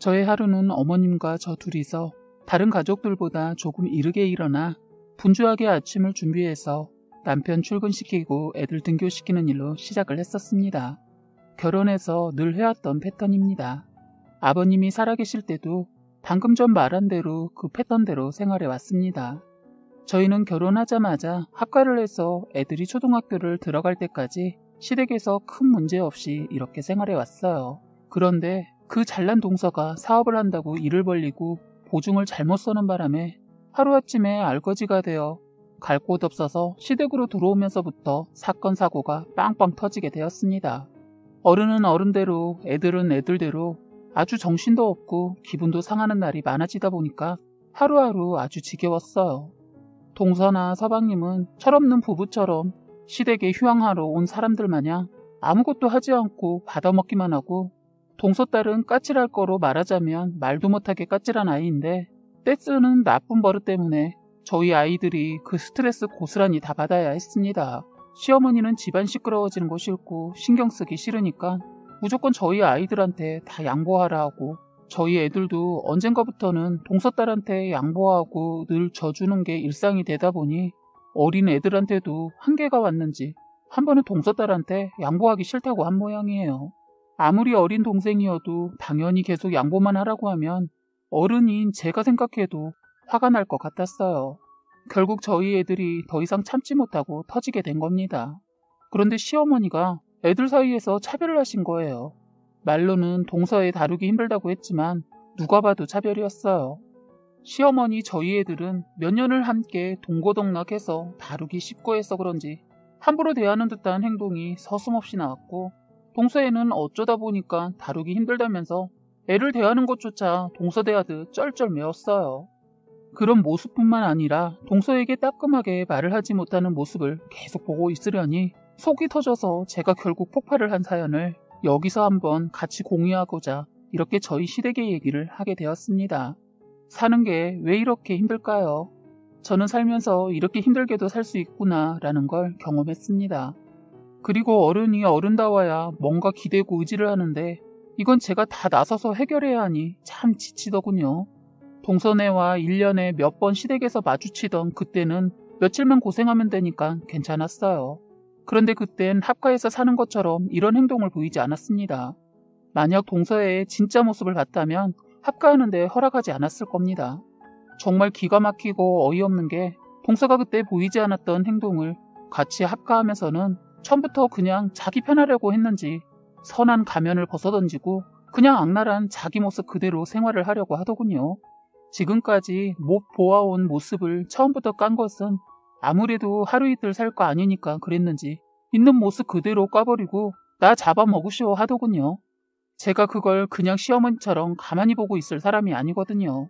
저의 하루는 어머님과 저 둘이서 다른 가족들보다 조금 이르게 일어나 분주하게 아침을 준비해서 남편 출근시키고 애들 등교시키는 일로 시작을 했었습니다. 결혼해서 늘 해왔던 패턴입니다. 아버님이 살아계실 때도 방금 전 말한 대로 그 패턴대로 생활해 왔습니다. 저희는 결혼하자마자 합가를 해서 애들이 초등학교를 들어갈 때까지 시댁에서 큰 문제 없이 이렇게 생활해 왔어요. 그런데 그 잘난 동서가 사업을 한다고 일을 벌리고 보증을 잘못 서는 바람에 하루아침에 알거지가 되어 갈 곳 없어서 시댁으로 들어오면서부터 사건 사고가 빵빵 터지게 되었습니다. 어른은 어른대로 애들은 애들대로 아주 정신도 없고 기분도 상하는 날이 많아지다 보니까 하루하루 아주 지겨웠어요. 동서나 서방님은 철없는 부부처럼 시댁에 휴양하러 온 사람들 마냥 아무것도 하지 않고 받아먹기만 하고, 동서딸은 까칠할 거로 말하자면 말도 못하게 까칠한 아이인데 떼쓰는 나쁜 버릇 때문에 저희 아이들이 그 스트레스 고스란히 다 받아야 했습니다. 시어머니는 집안 시끄러워지는 거 싫고 신경 쓰기 싫으니까 무조건 저희 아이들한테 다 양보하라 하고, 저희 애들도 언젠가부터는 동서딸한테 양보하고 늘 져주는 게 일상이 되다 보니 어린 애들한테도 한계가 왔는지 한 번은 동서딸한테 양보하기 싫다고 한 모양이에요. 아무리 어린 동생이어도 당연히 계속 양보만 하라고 하면 어른인 제가 생각해도 화가 날 것 같았어요. 결국 저희 애들이 더 이상 참지 못하고 터지게 된 겁니다. 그런데 시어머니가 애들 사이에서 차별을 하신 거예요. 말로는 동서애 다루기 힘들다고 했지만 누가 봐도 차별이었어요. 시어머니 저희 애들은 몇 년을 함께 동고동락해서 다루기 쉽고 해서 그런지 함부로 대하는 듯한 행동이 서슴없이 나왔고, 동서애는 어쩌다 보니까 다루기 힘들다면서 애를 대하는 것조차 동서 대하듯 쩔쩔 매웠어요. 그런 모습뿐만 아니라 동서에게 따끔하게 말을 하지 못하는 모습을 계속 보고 있으려니 속이 터져서 제가 결국 폭발을 한 사연을 여기서 한번 같이 공유하고자 이렇게 저희 시댁의 얘기를 하게 되었습니다. 사는 게 왜 이렇게 힘들까요? 저는 살면서 이렇게 힘들게도 살 수 있구나 라는 걸 경험했습니다. 그리고 어른이 어른다워야 뭔가 기대고 의지를 하는데 이건 제가 다 나서서 해결해야 하니 참 지치더군요. 동서네와 1년에 몇 번 시댁에서 마주치던 그때는 며칠만 고생하면 되니까 괜찮았어요. 그런데 그땐 합가에서 사는 것처럼 이런 행동을 보이지 않았습니다. 만약 동서의 진짜 모습을 봤다면 합가하는데 허락하지 않았을 겁니다. 정말 기가 막히고 어이없는 게 동서가 그때 보이지 않았던 행동을 같이 합가하면서는 처음부터 그냥 자기 편하려고 했는지 선한 가면을 벗어던지고 그냥 악랄한 자기 모습 그대로 생활을 하려고 하더군요. 지금까지 못 보아온 모습을 처음부터 깐 것은 아무래도 하루 이틀 살 거 아니니까 그랬는지 있는 모습 그대로 까버리고 나 잡아먹으시오 하더군요. 제가 그걸 그냥 시어머니처럼 가만히 보고 있을 사람이 아니거든요.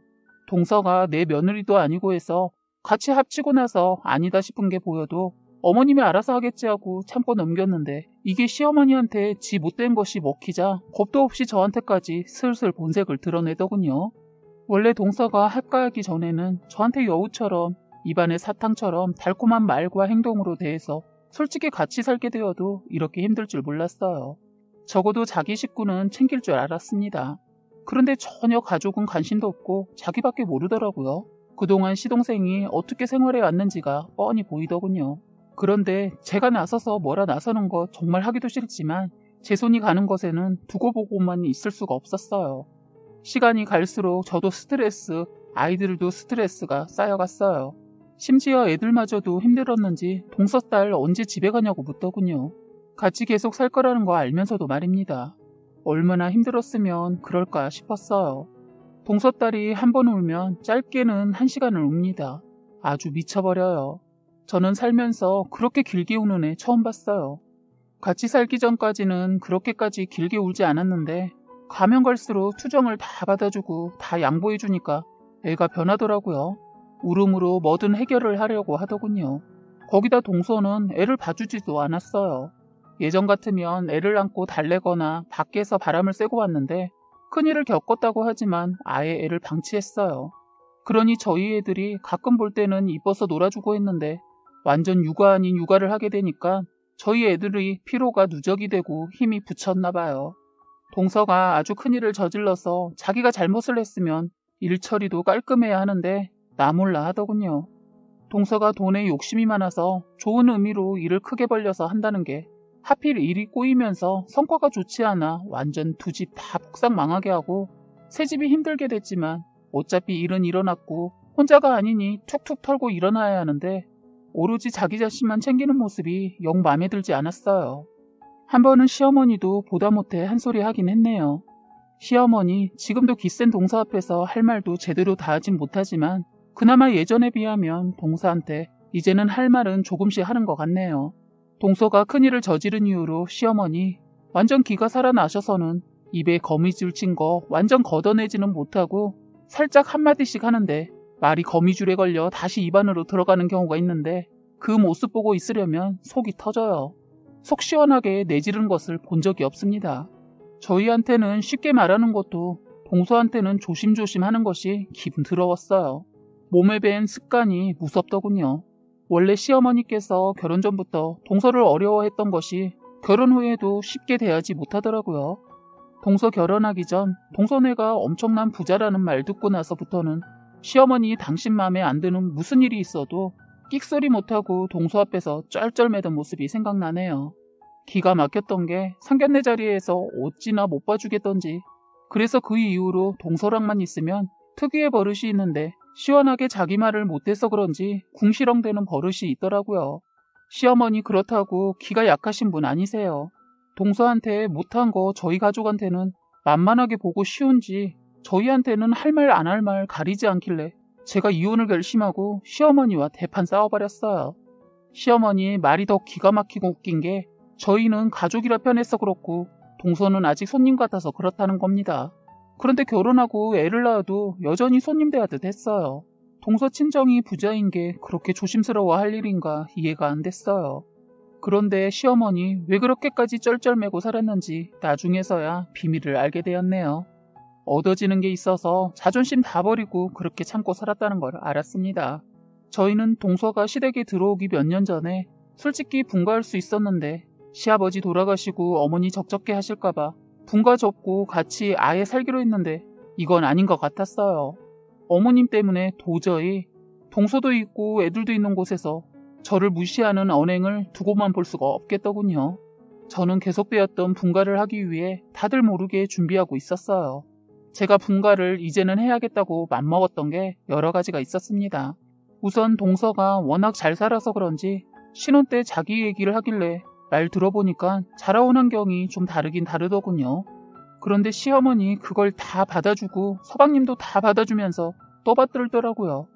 동서가 내 며느리도 아니고 해서 같이 합치고 나서 아니다 싶은 게 보여도 어머님이 알아서 하겠지 하고 참고 넘겼는데, 이게 시어머니한테 지 못된 것이 먹히자 겁도 없이 저한테까지 슬슬 본색을 드러내더군요. 원래 동서가 합가하기 전에는 저한테 여우처럼 입안에 사탕처럼 달콤한 말과 행동으로 대해서 솔직히 같이 살게 되어도 이렇게 힘들 줄 몰랐어요. 적어도 자기 식구는 챙길 줄 알았습니다. 그런데 전혀 가족은 관심도 없고 자기밖에 모르더라고요. 그동안 시동생이 어떻게 생활해 왔는지가 뻔히 보이더군요. 그런데 제가 나서서 뭐라 나서는 거 정말 하기도 싫지만 제 손이 가는 것에는 두고 보고만 있을 수가 없었어요. 시간이 갈수록 저도 스트레스, 아이들도 스트레스가 쌓여갔어요. 심지어 애들마저도 힘들었는지 동서딸 언제 집에 가냐고 묻더군요. 같이 계속 살 거라는 거 알면서도 말입니다. 얼마나 힘들었으면 그럴까 싶었어요. 동서딸이 한 번 울면 짧게는 1시간을 웁니다. 아주 미쳐버려요. 저는 살면서 그렇게 길게 우는 애 처음 봤어요. 같이 살기 전까지는 그렇게까지 길게 울지 않았는데 가면 갈수록 투정을 다 받아주고 다 양보해주니까 애가 변하더라고요. 울음으로 뭐든 해결을 하려고 하더군요. 거기다 동서는 애를 봐주지도 않았어요. 예전 같으면 애를 안고 달래거나 밖에서 바람을 쐬고 왔는데 큰일을 겪었다고 하지만 아예 애를 방치했어요. 그러니 저희 애들이 가끔 볼 때는 이뻐서 놀아주고 했는데 완전 육아 아닌 육아를 하게 되니까 저희 애들의 피로가 누적이 되고 힘이 붙였나 봐요. 동서가 아주 큰일을 저질러서 자기가 잘못을 했으면 일 처리도 깔끔해야 하는데 나 몰라 하더군요. 동서가 돈에 욕심이 많아서 좋은 의미로 일을 크게 벌려서 한다는 게 하필 일이 꼬이면서 성과가 좋지 않아 완전 두 집 다 폭삭 망하게 하고 새 집이 힘들게 됐지만 어차피 일은 일어났고 혼자가 아니니 툭툭 털고 일어나야 하는데 오로지 자기 자신만 챙기는 모습이 영 마음에 들지 않았어요. 한 번은 시어머니도 보다 못해 한 소리 하긴 했네요. 시어머니 지금도 기센 동서 앞에서 할 말도 제대로 다 하진 못하지만 그나마 예전에 비하면 동서한테 이제는 할 말은 조금씩 하는 것 같네요. 동서가 큰일을 저지른 이후로 시어머니 완전 기가 살아나셔서는 입에 거미줄 친 거 완전 걷어내지는 못하고 살짝 한마디씩 하는데 말이 거미줄에 걸려 다시 입 안으로 들어가는 경우가 있는데 그 모습 보고 있으려면 속이 터져요. 속 시원하게 내지른 것을 본 적이 없습니다. 저희한테는 쉽게 말하는 것도 동서한테는 조심조심 하는 것이 기분 더러웠어요. 몸에 밴 습관이 무섭더군요. 원래 시어머니께서 결혼 전부터 동서를 어려워했던 것이 결혼 후에도 쉽게 대하지 못하더라고요. 동서 결혼하기 전 동서네가 엄청난 부자라는 말 듣고 나서부터는 시어머니 당신 마음에 안 드는 무슨 일이 있어도 끽소리 못하고 동서 앞에서 쩔쩔매던 모습이 생각나네요. 기가 막혔던 게 상견례 자리에서 어찌나 못 봐주겠던지. 그래서 그 이후로 동서랑만 있으면 특유의 버릇이 있는데 시원하게 자기 말을 못해서 그런지 궁시렁대는 버릇이 있더라고요. 시어머니 그렇다고 기가 약하신 분 아니세요. 동서한테 못한 거 저희 가족한테는 만만하게 보고 쉬운지 저희한테는 할 말 안 할 말 가리지 않길래 제가 이혼을 결심하고 시어머니와 대판 싸워버렸어요. 시어머니 말이 더 기가 막히고 웃긴 게 저희는 가족이라 편해서 그렇고 동서는 아직 손님 같아서 그렇다는 겁니다. 그런데 결혼하고 애를 낳아도 여전히 손님 대하듯 했어요. 동서 친정이 부자인 게 그렇게 조심스러워 할 일인가 이해가 안 됐어요. 그런데 시어머니 왜 그렇게까지 쩔쩔매고 살았는지 나중에서야 비밀을 알게 되었네요. 얻어지는 게 있어서 자존심 다 버리고 그렇게 참고 살았다는 걸 알았습니다. 저희는 동서가 시댁에 들어오기 몇 년 전에 솔직히 분가할 수 있었는데 시아버지 돌아가시고 어머니 적적해 하실까봐 분가 접고 같이 아예 살기로 했는데 이건 아닌 것 같았어요. 어머님 때문에 도저히 동서도 있고 애들도 있는 곳에서 저를 무시하는 언행을 두고만 볼 수가 없겠더군요. 저는 계속되었던 분가를 하기 위해 다들 모르게 준비하고 있었어요. 제가 분가를 이제는 해야겠다고 맘먹었던 게 여러 가지가 있었습니다. 우선 동서가 워낙 잘 살아서 그런지 신혼 때 자기 얘기를 하길래 말 들어보니까 자라온 환경이 좀 다르긴 다르더군요. 그런데 시어머니 그걸 다 받아주고 서방님도 다 받아주면서 떠받들더라고요.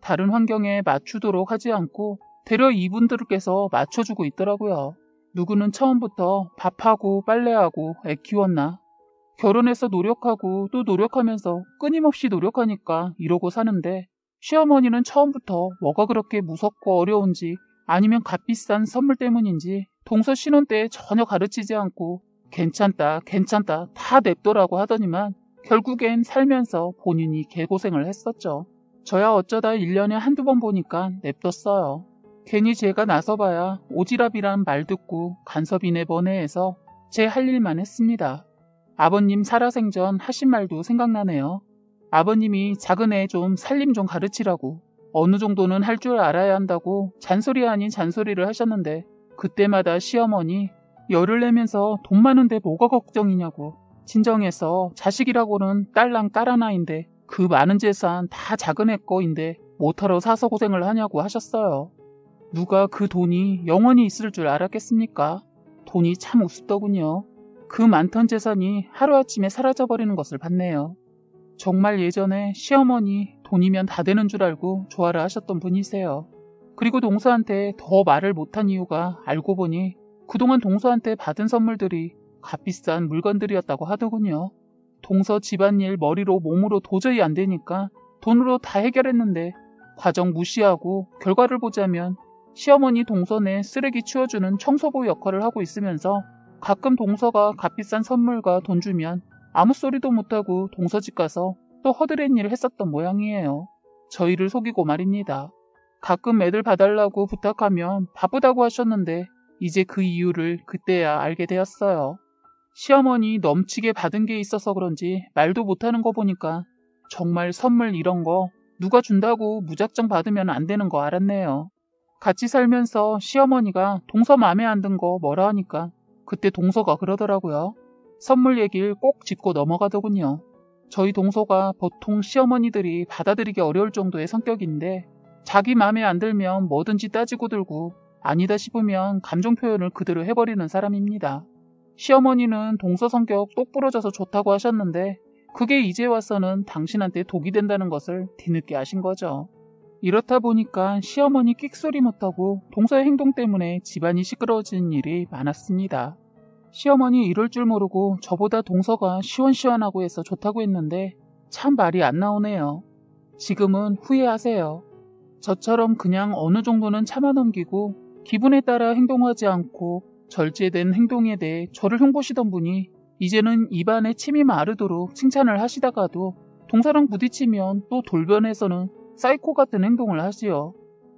다른 환경에 맞추도록 하지 않고 되려 이분들께서 맞춰주고 있더라고요. 누구는 처음부터 밥하고 빨래하고 애 키웠나? 결혼해서 노력하고 또 노력하면서 끊임없이 노력하니까 이러고 사는데 시어머니는 처음부터 뭐가 그렇게 무섭고 어려운지 아니면 값비싼 선물 때문인지 동서 신혼 때 전혀 가르치지 않고 괜찮다 괜찮다 다 냅둬라고 하더니만 결국엔 살면서 본인이 개고생을 했었죠. 저야 어쩌다 1년에 한두 번 보니까 냅뒀어요. 괜히 제가 나서봐야 오지랖이란 말 듣고 간섭이 내보내 해서 제 할 일만 했습니다. 아버님 살아생전 하신 말도 생각나네요. 아버님이 작은 애 좀 살림 좀 가르치라고 어느 정도는 할 줄 알아야 한다고 잔소리 아닌 잔소리를 하셨는데 그때마다 시어머니 열을 내면서 돈 많은데 뭐가 걱정이냐고 친정에서 자식이라고는 딸랑 딸하나인데 그 많은 재산 다 작은 애 거인데 뭐하러 사서 고생을 하냐고 하셨어요. 누가 그 돈이 영원히 있을 줄 알았겠습니까? 돈이 참 우습더군요. 그 많던 재산이 하루아침에 사라져버리는 것을 봤네요. 정말 예전에 시어머니 돈이면 다 되는 줄 알고 좋아를 하셨던 분이세요. 그리고 동서한테 더 말을 못한 이유가 알고 보니 그동안 동서한테 받은 선물들이 값비싼 물건들이었다고 하더군요. 동서 집안일 머리로 몸으로 도저히 안 되니까 돈으로 다 해결했는데 과정 무시하고 결과를 보자면 시어머니 동서네 쓰레기 치워주는 청소부 역할을 하고 있으면서 가끔 동서가 값비싼 선물과 돈 주면 아무 소리도 못하고 동서 집 가서 또 허드렛 일을 했었던 모양이에요. 저희를 속이고 말입니다. 가끔 애들 봐달라고 부탁하면 바쁘다고 하셨는데 이제 그 이유를 그때야 알게 되었어요. 시어머니 넘치게 받은 게 있어서 그런지 말도 못하는 거 보니까 정말 선물 이런 거 누가 준다고 무작정 받으면 안 되는 거 알았네요. 같이 살면서 시어머니가 동서 맘에 안 든 거 뭐라 하니까 그때 동서가 그러더라고요. 선물 얘기를 꼭 짚고 넘어가더군요. 저희 동서가 보통 시어머니들이 받아들이기 어려울 정도의 성격인데 자기 맘에 안 들면 뭐든지 따지고 들고 아니다 싶으면 감정 표현을 그대로 해버리는 사람입니다. 시어머니는 동서 성격 똑 부러져서 좋다고 하셨는데 그게 이제 와서는 당신한테 독이 된다는 것을 뒤늦게 아신 거죠. 이렇다 보니까 시어머니 끽소리 못하고 동서의 행동 때문에 집안이 시끄러워지는 일이 많았습니다. 시어머니 이럴 줄 모르고 저보다 동서가 시원시원하고 해서 좋다고 했는데 참 말이 안 나오네요. 지금은 후회하세요. 저처럼 그냥 어느 정도는 참아 넘기고 기분에 따라 행동하지 않고 절제된 행동에 대해 저를 흉보시던 분이 이제는 입안에 침이 마르도록 칭찬을 하시다가도 동서랑 부딪히면 또 돌변해서는 사이코 같은 행동을 하지요.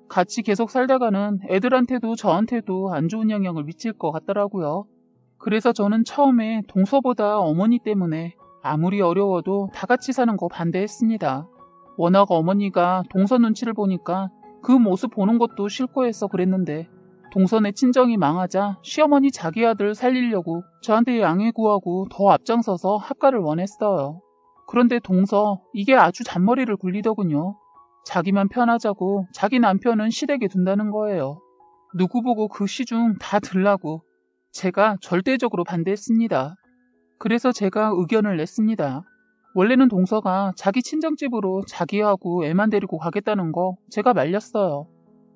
같이 계속 살다가는 애들한테도 저한테도 안 좋은 영향을 미칠 것 같더라고요. 그래서 저는 처음에 동서보다 어머니 때문에 아무리 어려워도 다 같이 사는 거 반대했습니다. 워낙 어머니가 동서 눈치를 보니까 그 모습 보는 것도 싫고 해서 그랬는데 동서네 친정이 망하자 시어머니 자기 아들 살리려고 저한테 양해 구하고 더 앞장서서 합가를 원했어요. 그런데 동서 이게 아주 잔머리를 굴리더군요. 자기만 편하자고 자기 남편은 시댁에 둔다는 거예요. 누구 보고 그 시중 다 들라고. 제가 절대적으로 반대했습니다. 그래서 제가 의견을 냈습니다. 원래는 동서가 자기 친정집으로 자기하고 애만 데리고 가겠다는 거 제가 말렸어요.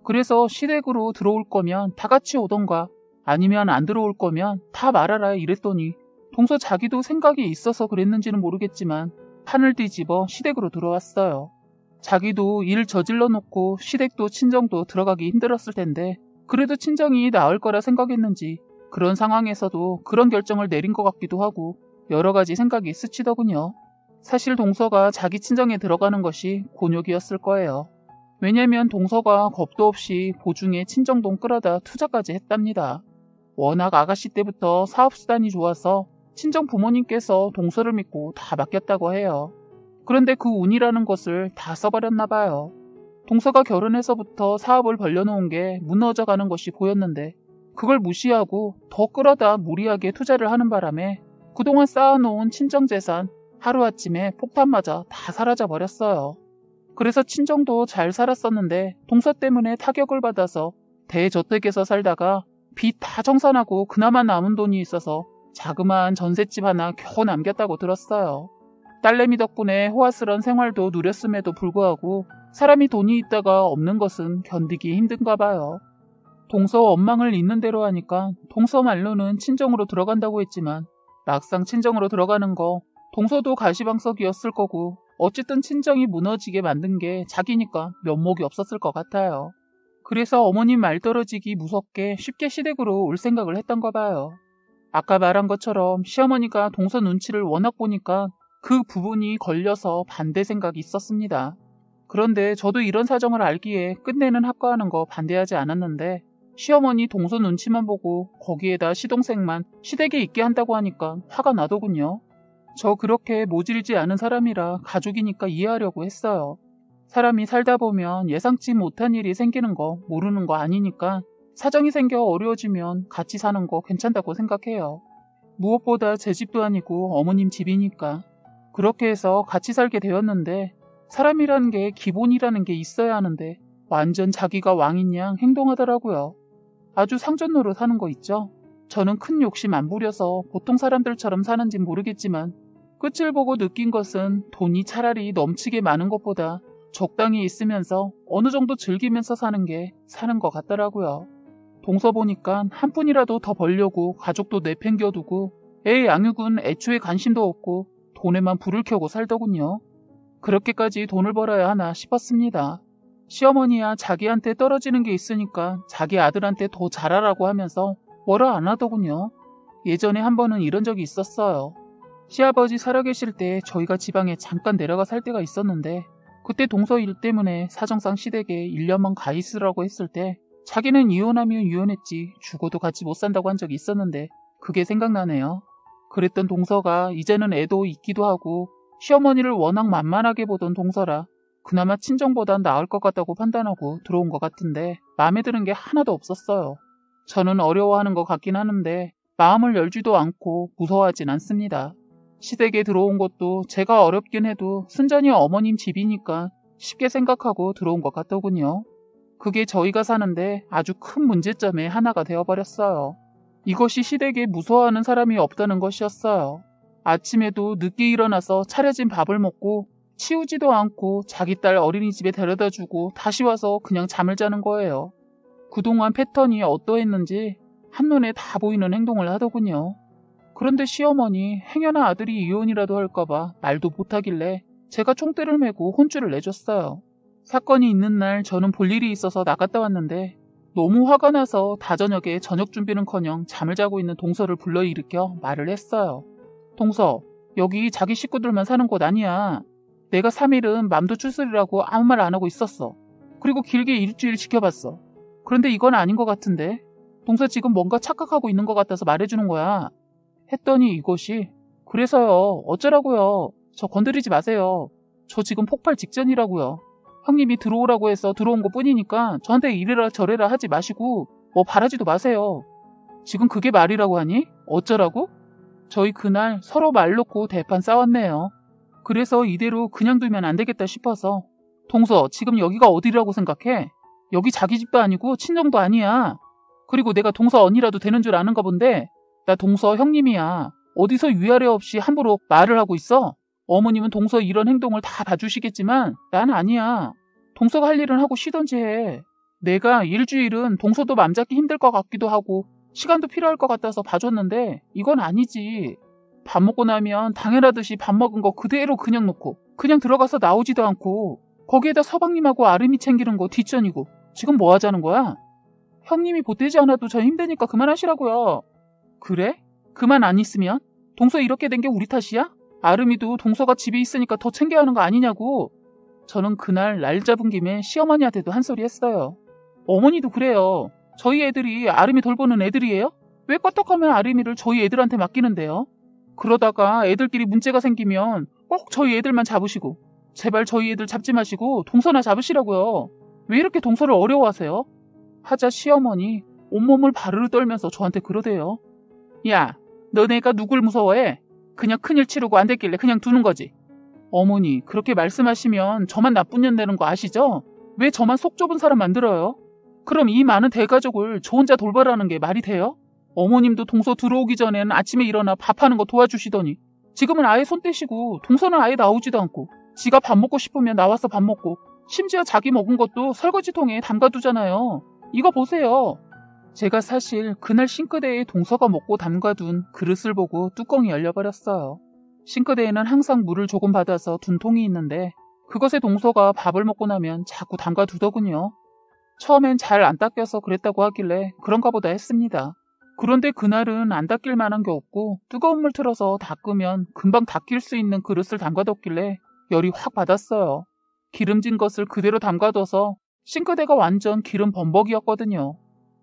그래서 시댁으로 들어올 거면 다 같이 오던가 아니면 안 들어올 거면 다 말아라 이랬더니 동서 자기도 생각이 있어서 그랬는지는 모르겠지만 판을 뒤집어 시댁으로 들어왔어요. 자기도 일 저질러 놓고 시댁도 친정도 들어가기 힘들었을 텐데 그래도 친정이 나을 거라 생각했는지 그런 상황에서도 그런 결정을 내린 것 같기도 하고 여러 가지 생각이 스치더군요. 사실 동서가 자기 친정에 들어가는 것이 곤욕이었을 거예요. 왜냐면 동서가 겁도 없이 보증에 친정돈 끌어다 투자까지 했답니다. 워낙 아가씨 때부터 사업수단이 좋아서 친정 부모님께서 동서를 믿고 다 맡겼다고 해요. 그런데 그 운이라는 것을 다 써버렸나 봐요. 동서가 결혼해서부터 사업을 벌려놓은 게 무너져가는 것이 보였는데 그걸 무시하고 더 끌어다 무리하게 투자를 하는 바람에 그동안 쌓아놓은 친정재산 하루아침에 폭탄 맞아 다 사라져버렸어요. 그래서 친정도 잘 살았었는데 동서 때문에 타격을 받아서 대저택에서 살다가 빚 다 정산하고 그나마 남은 돈이 있어서 자그마한 전셋집 하나 겨우 남겼다고 들었어요. 딸내미 덕분에 호화스런 생활도 누렸음에도 불구하고 사람이 돈이 있다가 없는 것은 견디기 힘든가 봐요. 동서 원망을 있는 대로 하니까 동서 말로는 친정으로 들어간다고 했지만 막상 친정으로 들어가는 거 동서도 가시방석이었을 거고 어쨌든 친정이 무너지게 만든 게 자기니까 면목이 없었을 것 같아요. 그래서 어머님 말 떨어지기 무섭게 쉽게 시댁으로 올 생각을 했던가 봐요. 아까 말한 것처럼 시어머니가 동서 눈치를 워낙 보니까 그 부분이 걸려서 반대 생각이 있었습니다. 그런데 저도 이런 사정을 알기에 끝내는 합가하는 거 반대하지 않았는데 시어머니 동서 눈치만 보고 거기에다 시동생만 시댁에 있게 한다고 하니까 화가 나더군요. 저 그렇게 모질지 않은 사람이라 가족이니까 이해하려고 했어요. 사람이 살다 보면 예상치 못한 일이 생기는 거 모르는 거 아니니까 사정이 생겨 어려워지면 같이 사는 거 괜찮다고 생각해요. 무엇보다 제 집도 아니고 어머님 집이니까. 그렇게 해서 같이 살게 되었는데 사람이라는 게 기본이라는 게 있어야 하는데 완전 자기가 왕인 양 행동하더라고요. 아주 상전노릇 하는 거 있죠? 저는 큰 욕심 안 부려서 보통 사람들처럼 사는진 모르겠지만 끝을 보고 느낀 것은 돈이 차라리 넘치게 많은 것보다 적당히 있으면서 어느 정도 즐기면서 사는 게 사는 것 같더라고요. 동서 보니까 한 푼이라도 더 벌려고 가족도 내팽겨두고 애 양육은 애초에 관심도 없고 돈에만 불을 켜고 살더군요. 그렇게까지 돈을 벌어야 하나 싶었습니다. 시어머니야 자기한테 떨어지는 게 있으니까 자기 아들한테 더 잘하라고 하면서 뭐라 안 하더군요. 예전에 한 번은 이런 적이 있었어요. 시아버지 살아계실 때 저희가 지방에 잠깐 내려가 살 때가 있었는데 그때 동서 일 때문에 사정상 시댁에 1년만 가 있으라고 했을 때 자기는 이혼하면 이혼했지 죽어도 같이 못 산다고 한 적이 있었는데 그게 생각나네요. 그랬던 동서가 이제는 애도 있기도 하고 시어머니를 워낙 만만하게 보던 동서라 그나마 친정보단 나을 것 같다고 판단하고 들어온 것 같은데 마음에 드는 게 하나도 없었어요. 저는 어려워하는 것 같긴 하는데 마음을 열지도 않고 무서워하진 않습니다. 시댁에 들어온 것도 제가 어렵긴 해도 순전히 어머님 집이니까 쉽게 생각하고 들어온 것 같더군요. 그게 저희가 사는데 아주 큰 문제점의 하나가 되어버렸어요. 이것이 시댁에 무서워하는 사람이 없다는 것이었어요. 아침에도 늦게 일어나서 차려진 밥을 먹고 치우지도 않고 자기 딸 어린이집에 데려다주고 다시 와서 그냥 잠을 자는 거예요. 그동안 패턴이 어떠했는지 한눈에 다 보이는 행동을 하더군요. 그런데 시어머니 행여나 아들이 이혼이라도 할까봐 말도 못하길래 제가 총대를 메고 혼쭐을 내줬어요. 사건이 있는 날 저는 볼 일이 있어서 나갔다 왔는데 너무 화가 나서 다저녁에 저녁 준비는커녕 잠을 자고 있는 동서를 불러일으켜 말을 했어요. 동서, 여기 자기 식구들만 사는 곳 아니야. 내가 3일은 맘도 추스리라고 아무 말 안 하고 있었어. 그리고 길게 일주일 지켜봤어. 그런데 이건 아닌 것 같은데? 동서 지금 뭔가 착각하고 있는 것 같아서 말해주는 거야. 했더니 이것이 그래서요. 어쩌라고요. 저 건드리지 마세요. 저 지금 폭발 직전이라고요. 형님이 들어오라고 해서 들어온 것 뿐이니까 저한테 이래라 저래라 하지 마시고 뭐 바라지도 마세요. 지금 그게 말이라고 하니? 어쩌라고? 저희 그날 서로 말 놓고 대판 싸웠네요. 그래서 이대로 그냥 두면 안 되겠다 싶어서 동서 지금 여기가 어디라고 생각해? 여기 자기 집도 아니고 친정도 아니야. 그리고 내가 동서 언니라도 되는 줄 아는가 본데 나 동서 형님이야. 어디서 위아래 없이 함부로 말을 하고 있어? 어머님은 동서 이런 행동을 다 봐주시겠지만 난 아니야. 동서가 할 일은 하고 쉬던지 해. 내가 일주일은 동서도 맘 잡기 힘들 것 같기도 하고 시간도 필요할 것 같아서 봐줬는데 이건 아니지. 밥 먹고 나면 당연하듯이 밥 먹은 거 그대로 그냥 놓고 그냥 들어가서 나오지도 않고 거기에다 서방님하고 아름이 챙기는 거 뒷전이고 지금 뭐 하자는 거야? 형님이 보태지 않아도 저 힘드니까 그만하시라고요. 그래? 그만 안 있으면? 동서 이렇게 된 게 우리 탓이야? 아름이도 동서가 집에 있으니까 더 챙겨야 하는 거 아니냐고. 저는 그날 날 잡은 김에 시어머니한테도 한 소리 했어요. 어머니도 그래요. 저희 애들이 아름이 돌보는 애들이에요? 왜 껐떡하면 아름이를 저희 애들한테 맡기는데요? 그러다가 애들끼리 문제가 생기면 꼭 저희 애들만 잡으시고 제발 저희 애들 잡지 마시고 동서나 잡으시라고요. 왜 이렇게 동서를 어려워하세요? 하자 시어머니 온몸을 바르르 떨면서 저한테 그러대요. 야, 너네가 누굴 무서워해? 그냥 큰일 치르고 안 됐길래 그냥 두는 거지. 어머니, 그렇게 말씀하시면 저만 나쁜 년 되는 거 아시죠? 왜 저만 속 좁은 사람 만들어요? 그럼 이 많은 대가족을 저 혼자 돌봐라는 게 말이 돼요? 어머님도 동서 들어오기 전엔 아침에 일어나 밥하는 거 도와주시더니 지금은 아예 손 떼시고 동서는 아예 나오지도 않고 지가 밥 먹고 싶으면 나와서 밥 먹고 심지어 자기 먹은 것도 설거지통에 담가두잖아요. 이거 보세요. 제가 사실 그날 싱크대에 동서가 먹고 담가둔 그릇을 보고 뚜껑이 열려버렸어요. 싱크대에는 항상 물을 조금 받아서 둔 통이 있는데 그것에 동서가 밥을 먹고 나면 자꾸 담가두더군요. 처음엔 잘 안 닦여서 그랬다고 하길래 그런가 보다 했습니다. 그런데 그날은 안 닦일 만한 게 없고 뜨거운 물 틀어서 닦으면 금방 닦일 수 있는 그릇을 담가뒀길래 열이 확 받았어요. 기름진 것을 그대로 담가둬서 싱크대가 완전 기름 범벅이었거든요.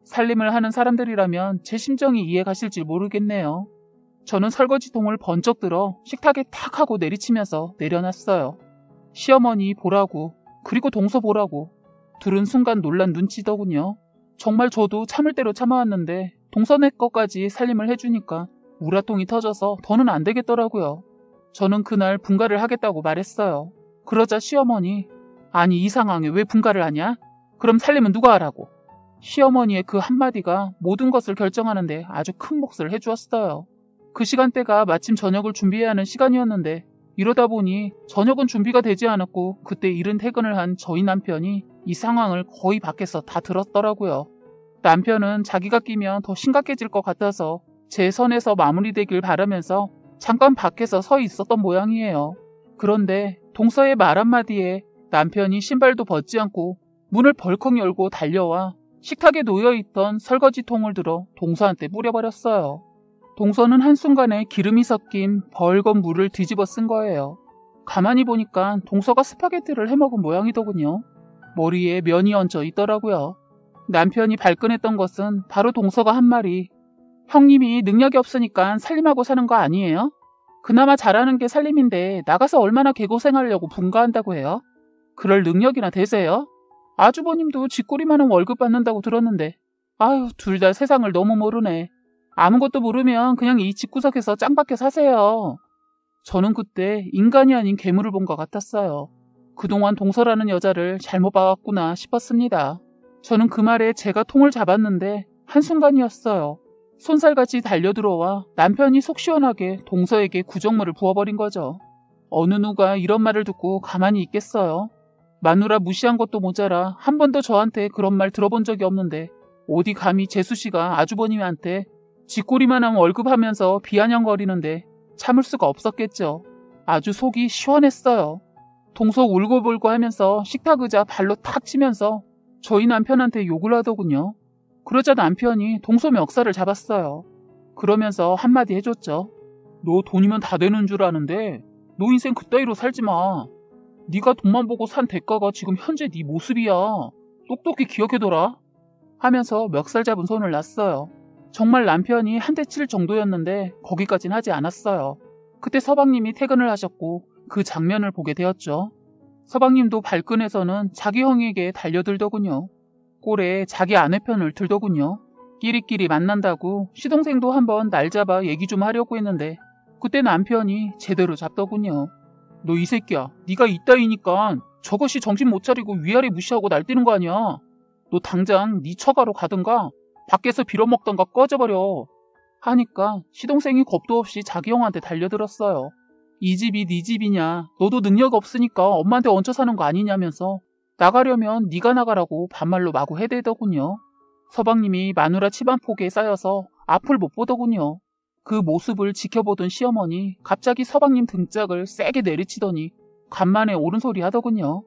살림을 하는 사람들이라면 제 심정이 이해 가실지 모르겠네요. 저는 설거지통을 번쩍 들어 식탁에 탁 하고 내리치면서 내려놨어요. 시어머니 보라고 그리고 동서 보라고 둘은 순간 놀란 눈치더군요. 정말 저도 참을 대로 참아왔는데 동서네 것까지 살림을 해주니까 우라통이 터져서 더는 안 되겠더라고요. 저는 그날 분가를 하겠다고 말했어요. 그러자 시어머니 아니 이 상황에 왜 분가를 하냐? 그럼 살림은 누가 하라고? 시어머니의 그 한마디가 모든 것을 결정하는데 아주 큰 몫을 해주었어요. 그 시간대가 마침 저녁을 준비해야 하는 시간이었는데 이러다 보니 저녁은 준비가 되지 않았고 그때 이른 퇴근을 한 저희 남편이 이 상황을 거의 밖에서 다 들었더라고요. 남편은 자기가 끼면 더 심각해질 것 같아서 제 선에서 마무리되길 바라면서 잠깐 밖에서 서 있었던 모양이에요. 그런데 동서의 말 한마디에 남편이 신발도 벗지 않고 문을 벌컥 열고 달려와 식탁에 놓여있던 설거지통을 들어 동서한테 뿌려버렸어요. 동서는 한순간에 기름이 섞인 벌건 물을 뒤집어 쓴 거예요. 가만히 보니까 동서가 스파게티를 해먹은 모양이더군요. 머리에 면이 얹어 있더라고요. 남편이 발끈했던 것은 바로 동서가 한 말이 형님이 능력이 없으니까 살림하고 사는 거 아니에요? 그나마 잘하는 게 살림인데 나가서 얼마나 개고생하려고 분가한다고 해요? 그럴 능력이나 되세요? 아주버님도 쥐꼬리만한 월급 받는다고 들었는데 아유 둘 다 세상을 너무 모르네. 아무것도 모르면 그냥 이 집구석에서 짱박혀 사세요. 저는 그때 인간이 아닌 괴물을 본 것 같았어요. 그동안 동서라는 여자를 잘못 봐왔구나 싶었습니다. 저는 그 말에 제가 통을 잡았는데 한순간이었어요. 손살같이 달려들어와 남편이 속 시원하게 동서에게 구정물을 부어버린 거죠. 어느 누가 이런 말을 듣고 가만히 있겠어요. 마누라 무시한 것도 모자라 한 번도 저한테 그런 말 들어본 적이 없는데 어디 감히 재수씨가 아주버님한테 쥐꼬리만한 월급 하면서 비아냥거리는데 참을 수가 없었겠죠. 아주 속이 시원했어요. 동서 울고불고 하면서 식탁 의자 발로 탁 치면서 저희 남편한테 욕을 하더군요. 그러자 남편이 동서 멱살을 잡았어요. 그러면서 한마디 해줬죠. 너 돈이면 다 되는 줄 아는데 너 인생 그따위로 살지 마. 네가 돈만 보고 산 대가가 지금 현재 네 모습이야. 똑똑히 기억해둬라. 하면서 멱살 잡은 손을 놨어요. 정말 남편이 한 대 칠 정도였는데 거기까진 하지 않았어요. 그때 서방님이 퇴근을 하셨고 그 장면을 보게 되었죠. 서방님도 발끈해서는 자기 형에게 달려들더군요. 꼴에 자기 아내 편을 들더군요. 끼리끼리 만난다고 시동생도 한번 날 잡아 얘기 좀 하려고 했는데 그때 남편이 제대로 잡더군요. 너 이 새끼야, 네가 이따위니까 저것이 정신 못 차리고 위아래 무시하고 날뛰는 거 아니야. 너 당장 네 처가로 가든가 밖에서 빌어먹던가 꺼져버려. 하니까 시동생이 겁도 없이 자기 형한테 달려들었어요. 이 집이 네 집이냐, 너도 능력 없으니까 엄마한테 얹혀 사는 거 아니냐면서 나가려면 네가 나가라고 반말로 마구 해대더군요. 서방님이 마누라 치반폭에 쌓여서 앞을 못 보더군요. 그 모습을 지켜보던 시어머니 갑자기 서방님 등짝을 세게 내리치더니 간만에 옳은 소리 하더군요.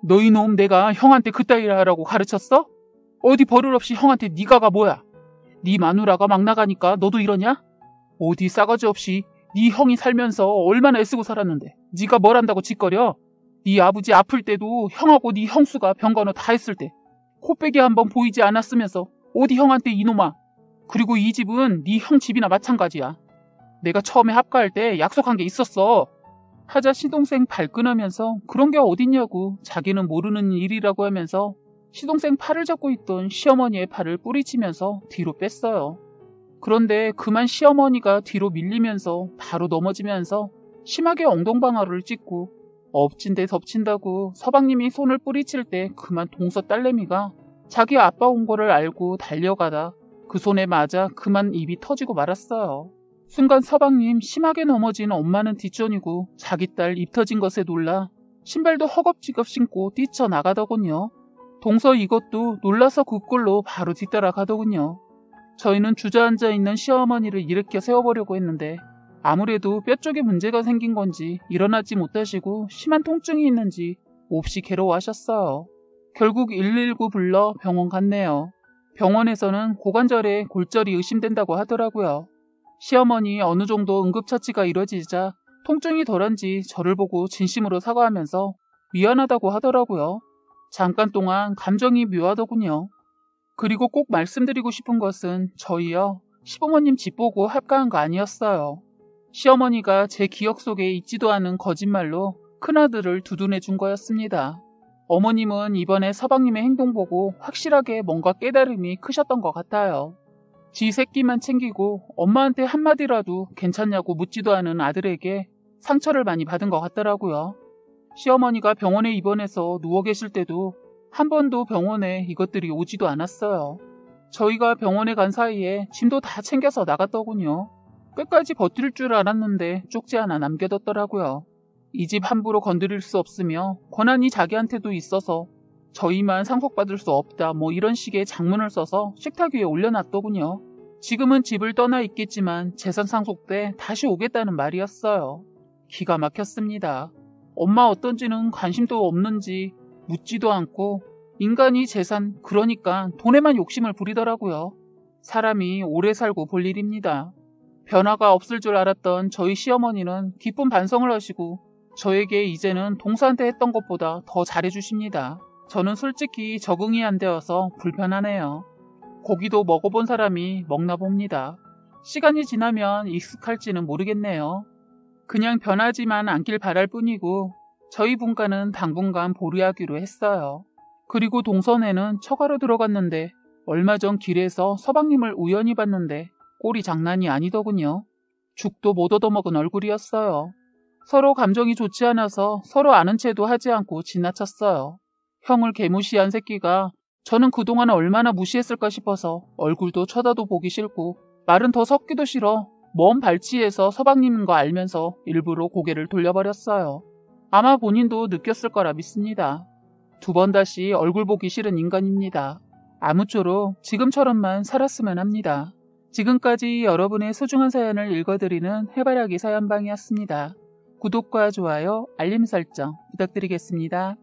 너희 놈 내가 형한테 그따위라 하라고 가르쳤어? 어디 버릇없이 형한테 네가가 뭐야? 네 마누라가 막 나가니까 너도 이러냐? 어디 싸가지 없이 네 형이 살면서 얼마나 애쓰고 살았는데 네가 뭘 한다고 짓거려? 네 아버지 아플 때도 형하고 네 형수가 병간호 다 했을 때 코빼기 한번 보이지 않았으면서 어디 형한테 이놈아. 그리고 이 집은 네 형 집이나 마찬가지야. 내가 처음에 합가할 때 약속한 게 있었어. 하자 시동생 발끈하면서 그런 게 어딨냐고 자기는 모르는 일이라고 하면서 시동생 팔을 잡고 있던 시어머니의 팔을 뿌리치면서 뒤로 뺐어요. 그런데 그만 시어머니가 뒤로 밀리면서 바로 넘어지면서 심하게 엉덩방아를 찍고 엎친 데 덮친다고 서방님이 손을 뿌리칠 때 그만 동서 딸내미가 자기 아빠 온 거를 알고 달려가다 그 손에 맞아 그만 입이 터지고 말았어요. 순간 서방님 심하게 넘어진 엄마는 뒷전이고 자기 딸 입 터진 것에 놀라 신발도 허겁지겁 신고 뛰쳐나가더군요. 동서 이것도 놀라서 그 꼴로 바로 뒤따라가더군요. 저희는 주저앉아 있는 시어머니를 일으켜 세워보려고 했는데 아무래도 뼈 쪽에 문제가 생긴 건지 일어나지 못하시고 심한 통증이 있는지 몹시 괴로워하셨어요. 결국 119 불러 병원 갔네요. 병원에서는 고관절에 골절이 의심된다고 하더라고요. 시어머니 어느 정도 응급처치가 이뤄지자 통증이 덜한지 저를 보고 진심으로 사과하면서 미안하다고 하더라고요. 잠깐 동안 감정이 묘하더군요. 그리고 꼭 말씀드리고 싶은 것은 저희요 시부모님 집 보고 합가한 거 아니었어요. 시어머니가 제 기억 속에 있지도 않은 거짓말로 큰아들을 두둔해 준 거였습니다. 어머님은 이번에 서방님의 행동 보고 확실하게 뭔가 깨달음이 크셨던 것 같아요. 지 새끼만 챙기고 엄마한테 한마디라도 괜찮냐고 묻지도 않은 아들에게 상처를 많이 받은 것 같더라고요. 시어머니가 병원에 입원해서 누워 계실 때도 한 번도 병원에 이것들이 오지도 않았어요. 저희가 병원에 간 사이에 짐도 다 챙겨서 나갔더군요. 끝까지 버틸 줄 알았는데 쪽지 하나 남겨뒀더라고요. 이 집 함부로 건드릴 수 없으며 권한이 자기한테도 있어서 저희만 상속받을 수 없다 뭐 이런 식의 장문을 써서 식탁 위에 올려놨더군요. 지금은 집을 떠나 있겠지만 재산 상속 때 다시 오겠다는 말이었어요. 기가 막혔습니다. 엄마 어떤지는 관심도 없는지 묻지도 않고 인간이 재산 그러니까 돈에만 욕심을 부리더라고요. 사람이 오래 살고 볼 일입니다. 변화가 없을 줄 알았던 저희 시어머니는 기쁜 반성을 하시고 저에게 이제는 동서한테 했던 것보다 더 잘해주십니다. 저는 솔직히 적응이 안 되어서 불편하네요. 고기도 먹어본 사람이 먹나 봅니다. 시간이 지나면 익숙할지는 모르겠네요. 그냥 변하지만 않길 바랄 뿐이고 저희 분과는 당분간 보류하기로 했어요. 그리고 동선에는 처가로 들어갔는데 얼마 전 길에서 서방님을 우연히 봤는데 꼴이 장난이 아니더군요. 죽도 못 얻어먹은 얼굴이었어요. 서로 감정이 좋지 않아서 서로 아는 체도 하지 않고 지나쳤어요. 형을 개무시한 새끼가 저는 그동안 얼마나 무시했을까 싶어서 얼굴도 쳐다도 보기 싫고 말은 더 섞기도 싫어 먼 발치에서 서방님인 거 알면서 일부러 고개를 돌려버렸어요. 아마 본인도 느꼈을 거라 믿습니다. 2번 다시 얼굴 보기 싫은 인간입니다. 아무쪼록 지금처럼만 살았으면 합니다. 지금까지 여러분의 소중한 사연을 읽어드리는 해바라기 사연방이었습니다. 구독과 좋아요, 알림 설정 부탁드리겠습니다.